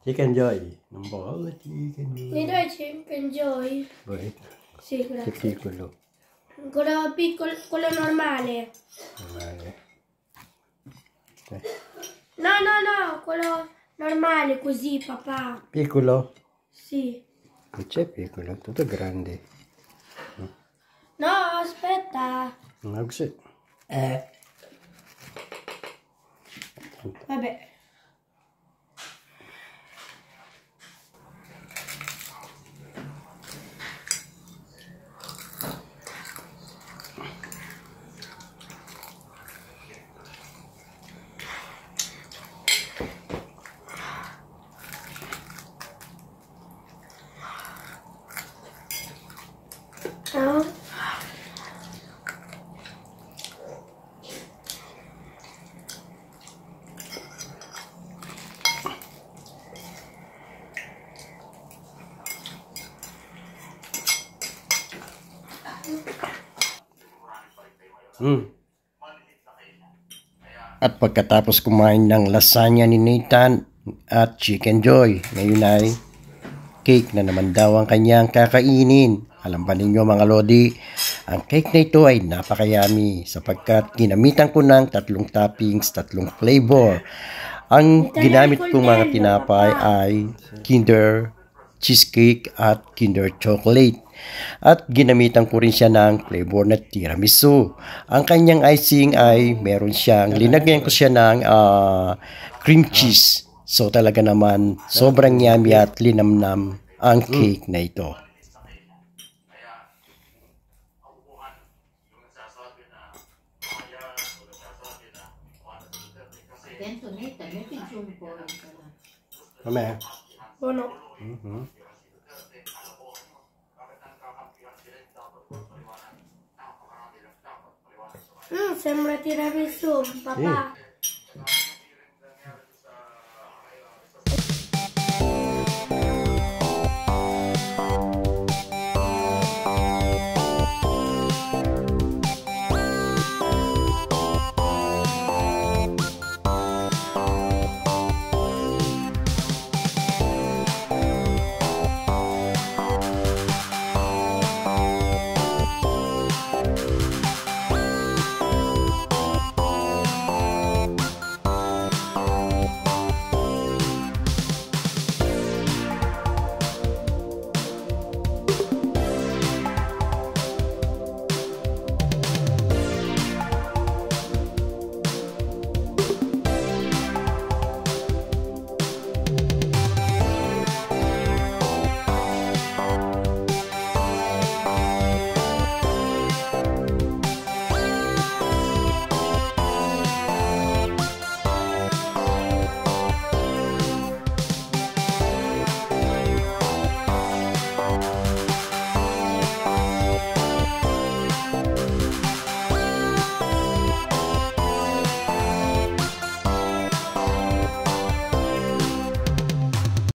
Chicken Joy. Non vuole Chicken Joy. Mi dai Chicken Joy? Vuoi? Sì, grazie. Che piccolo. Quello piccolo, quello normale. Normale. Okay. No, quello normale così, papà. Piccolo? Sì. Non c'è piccolo, tutto grande. No, aspetta. Ma così. Vabbè. No. At pagkatapos kumain ng lasagna ni Nathan at Chicken Joy, ngayon ay cake na naman daw ang kanyang kakainin. Alam ba ninyo mga lodi, ang cake na ito ay napakayami sapagkat ginamitan ko ng 3 toppings, 3 flavor. Ang ginamit kong mga tinapay ay Kinder Cheesecake at Kinder Chocolate. At ginamitan ko rin siya ng flavor na tiramisu. Ang kanyang icing ay meron siyang, linagyan ko siya ng cream cheese. So talaga naman sobrang yummy at linamnam ang cake na ito. Mamaya. Buono. Sembra tiramisù, papà. Sì.